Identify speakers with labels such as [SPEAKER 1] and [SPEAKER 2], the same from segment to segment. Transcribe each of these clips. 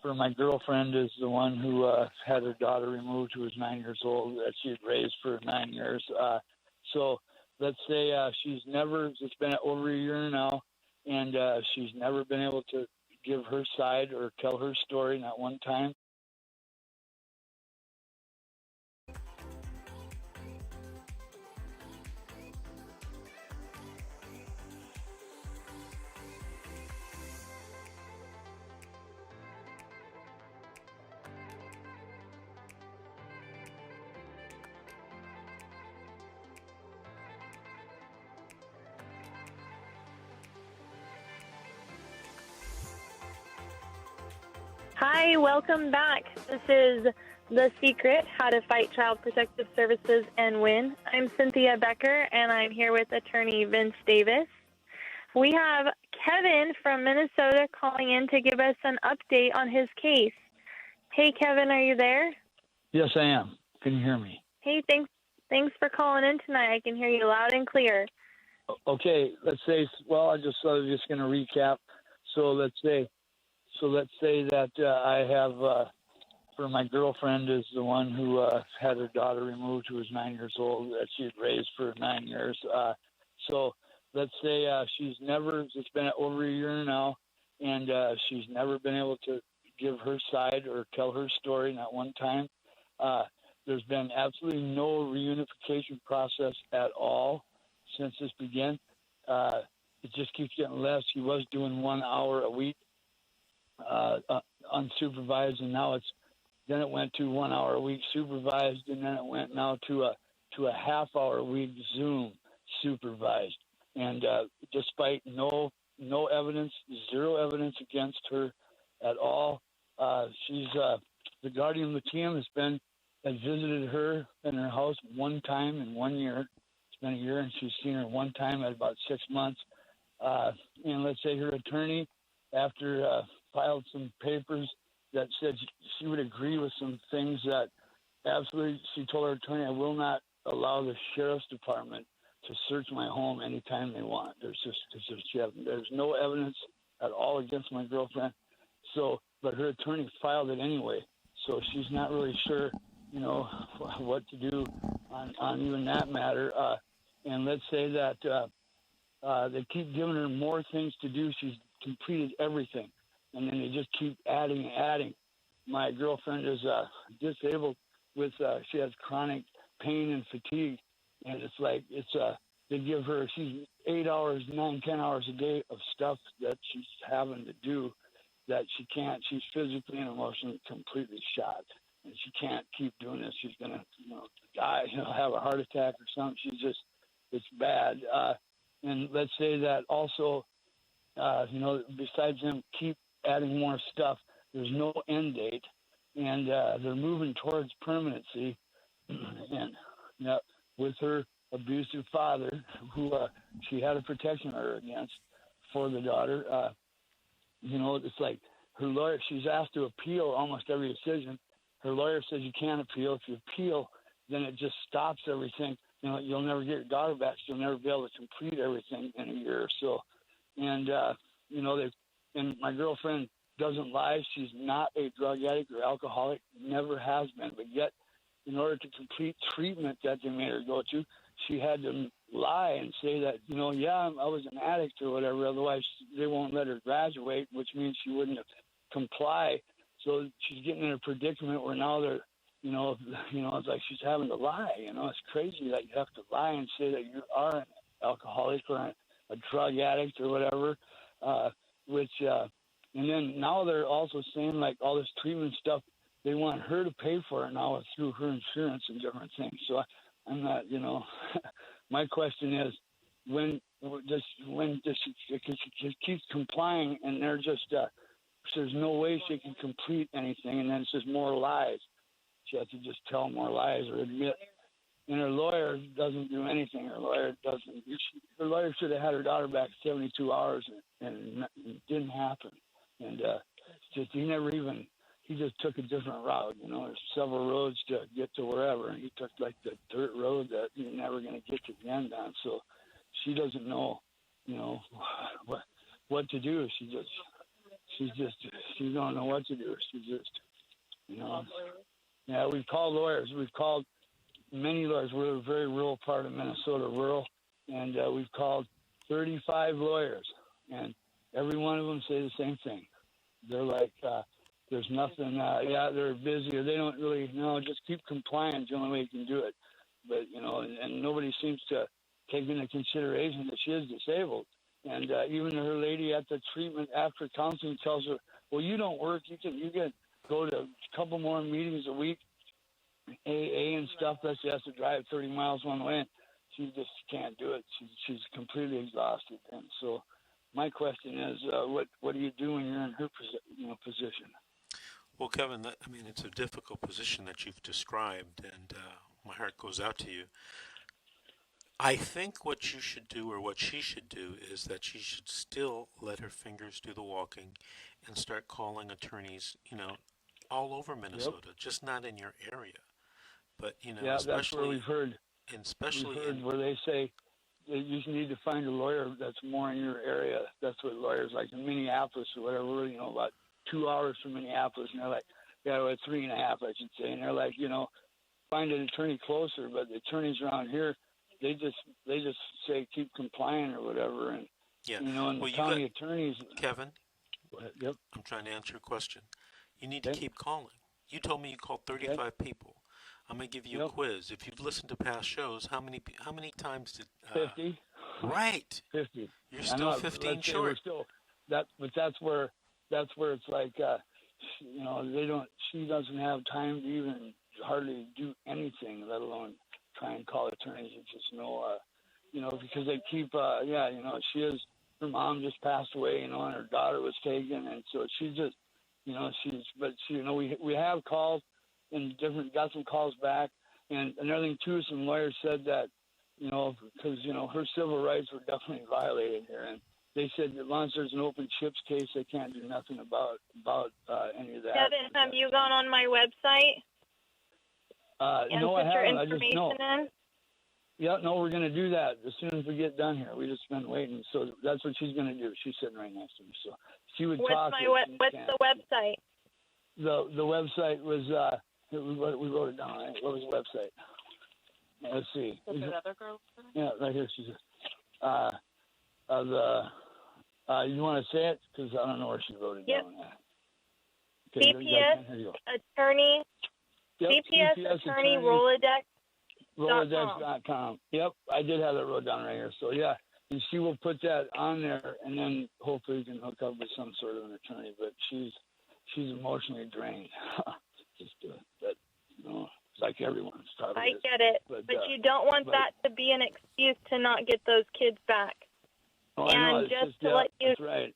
[SPEAKER 1] for my girlfriend is the one who had her daughter removed, who was 9 years old, that she had raised for 9 years. So let's say it's been over a year now, and she's never been able to give her side or tell her story, not one time.
[SPEAKER 2] Hi, welcome back. This is The Secret, How to Fight Child Protective Services and Win. I'm Cynthia Becker, and I'm here with attorney Vince Davis. We have Kevin from Minnesota calling in to give us an update on his case. Hey, Kevin, are you there?
[SPEAKER 1] Yes, I am. Can you hear me?
[SPEAKER 2] Hey, thanks for calling in tonight. I can hear you loud and clear.
[SPEAKER 1] Okay, let's say, well, I was just going to recap. So let's say that I have, for my girlfriend is the one who had her daughter removed, who was 9 years old, that she had raised for 9 years. So let's say it's been over a year now, and she's never been able to give her side or tell her story, not one time. There's been absolutely no reunification process at all since this began. It just keeps getting less. She was doing 1 hour a week unsupervised, and now then it went to 1 hour a week supervised, and then it went now to a half hour a week Zoom supervised. And despite no evidence, zero evidence against her at all, she's the guardian litem has visited her in her house one time in 1 year. It's been a year, and she's seen her one time at about 6 months. And let's say her attorney, after filed some papers that said she would agree with some things that absolutely, she told her attorney, I will not allow the sheriff's department to search my home anytime they want. There's no evidence at all against my girlfriend. So, but her attorney filed it anyway. So she's not really sure, what to do on even that matter. And let's say that they keep giving her more things to do. She's completed everything, and then they just keep adding and adding. My girlfriend is disabled with she has chronic pain and fatigue, and they give her, she's 8 hours, 9, 10 hours a day of stuff that she's having to do that she can't. She's physically and emotionally completely shot, and she can't keep doing this. She's gonna die, have a heart attack or something. It's bad. And let's say that also, besides them keep adding more stuff, there's no end date, and they're moving towards permanency. And with her abusive father, who she had a protection order against for the daughter, it's like her lawyer, she's asked to appeal almost every decision. Her lawyer says you can't appeal. If you appeal, then it just stops everything. You'll never get your daughter back. You'll never be able to complete everything in a year or so. And, and my girlfriend doesn't lie. She's not a drug addict or alcoholic, never has been. But yet, in order to complete treatment that they made her go to, she had to lie and say that, I was an addict or whatever. Otherwise, they won't let her graduate, which means she wouldn't comply. So she's getting in a predicament where now they're, it's like she's having to lie. It's crazy that you have to lie and say that you are an alcoholic or a drug addict or whatever, and then now they're also saying like all this treatment stuff, they want her to pay for it now through her insurance and different things. So I'm not, my question is when does she keeps complying, and they're just, there's no way she can complete anything, and then it's just more lies. She has to just tell more lies or admit. And her lawyer doesn't do anything. Her lawyer should have had her daughter back 72 hours, and it didn't happen. And he just took a different route. There's several roads to get to wherever, and he took like the dirt road that you're never going to get to the end on. So she doesn't know, what to do. she don't know what to do. She's just, you know. Yeah, we've called lawyers. We've called many lawyers. We're a very rural part of Minnesota, rural, and we've called 35 lawyers, and every one of them say the same thing. They're like, there's nothing. They're busy, or they don't really. Just keep complying. The only way you can do it. But and nobody seems to take into consideration that she is disabled. And even her lady at the treatment after counseling tells her, "Well, you don't work. You can go to a couple more meetings a week, AA and stuff." That she has to drive 30 miles one way. She just can't do it. She's completely exhausted. And so, my question is, what do you do when you're in her position?
[SPEAKER 3] Well, Kevin, it's a difficult position that you've described, and my heart goes out to you. I think what you should do, or what she should do, is that she should still let her fingers do the walking and start calling attorneys, all over Minnesota, just not in your area. But,
[SPEAKER 1] especially, that's where we've heard. Where they say you need to find a lawyer that's more in your area. That's what lawyers like in Minneapolis or whatever, about 2 hours from Minneapolis, and they're like, 3.5, I should say, and they're like, find an attorney closer. But the attorneys around here, they just say keep complying or whatever, and and the county attorneys.
[SPEAKER 3] Kevin,
[SPEAKER 1] yep,
[SPEAKER 3] I'm trying to answer your question. You need to keep calling. You told me you called 35 people. I'm gonna give you a quiz. If you've listened to past shows, how many times did
[SPEAKER 1] 50?
[SPEAKER 3] Right.
[SPEAKER 1] 50.
[SPEAKER 3] You're still 15 short.
[SPEAKER 1] But that's where it's like she doesn't have time to even hardly do anything, let alone try and call attorneys. It's just because they keep she is, her mom just passed away, and her daughter was taken, and so she's just we have called and got some calls back, and another thing too, some lawyers said that because her civil rights were definitely violated here, and they said that once there's an open chips case, they can't do nothing about any of that.
[SPEAKER 2] Kevin, have you gone on my website?
[SPEAKER 1] No, I haven't. I just know.
[SPEAKER 2] In?
[SPEAKER 1] Yeah, no, we're going to do that as soon as we get done here. We just been waiting, so that's what she's going to do. She's sitting right next to me, so she would talk.
[SPEAKER 2] What's the website?
[SPEAKER 1] The website was we wrote it down. Right? What was the website? Let's see.
[SPEAKER 4] Is it other girls?
[SPEAKER 1] Yeah, right here. She's you want to say it? Because I don't know where she wrote it down.
[SPEAKER 2] Okay, CPS attorney. Yep, CPS attorney Rolodex.
[SPEAKER 1] Rolodex.com. Yep, I did have it wrote down right here. So yeah, and she will put that on there, and then hopefully we can hook up with some sort of an attorney. But she's emotionally drained. That it's like everyone's probably.
[SPEAKER 2] I get it, but you don't want that to be an excuse to not get those kids back.
[SPEAKER 1] Oh,
[SPEAKER 2] and
[SPEAKER 1] I know.
[SPEAKER 2] let you.
[SPEAKER 1] That's right.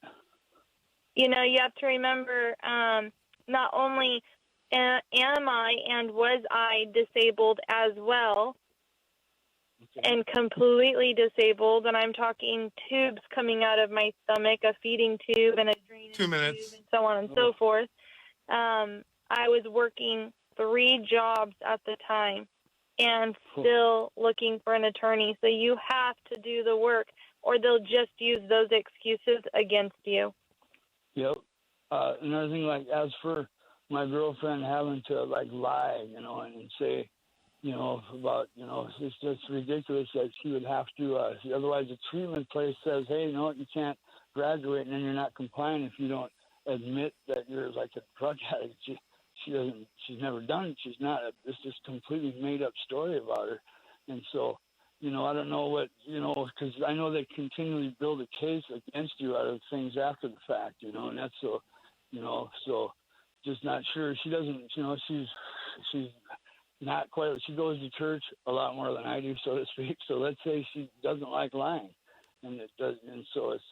[SPEAKER 2] You have to remember, not only am I and was I disabled as well, and completely disabled, and I'm talking tubes coming out of my stomach, a feeding tube and a drainage
[SPEAKER 5] 2 minutes,
[SPEAKER 2] tube, and so on and so forth. I was working 3 jobs at the time and still looking for an attorney. So you have to do the work, or they'll just use those excuses against you.
[SPEAKER 1] Yep. Another thing, like as for my girlfriend having to lie, and say, about, it's just ridiculous that she would have to, otherwise the treatment place says, hey, you can't graduate, and then you're not complying if you don't admit that you're like a drug addict. She's never done it. She's not. It's just completely made up story about her. And so, I don't know what, because I know they continually build a case against you out of things after the fact, and that's so, so just not sure. She doesn't, she's not quite, she goes to church a lot more than I do, so to speak. So let's say she doesn't like lying, and it does, and so it's,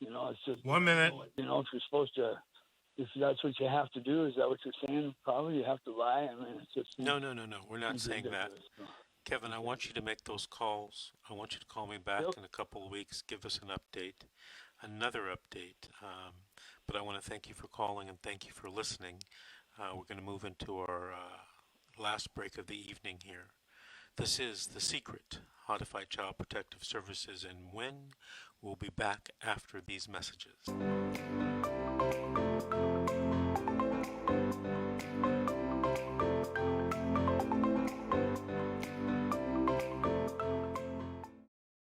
[SPEAKER 1] it's just
[SPEAKER 5] 1 minute.
[SPEAKER 1] If you're supposed to, if that's what you have to do, is that what you're saying? Probably you have to lie. I mean, it's just
[SPEAKER 3] no. We're not saying that. Kevin, I want you to make those calls. I want you to call me back in a couple of weeks. Give us another update. But I want to thank you for calling and thank you for listening. We're going to move into our last break of the evening here. This is The Secret, How to Fight Child Protective Services and Win. We'll be back after these messages.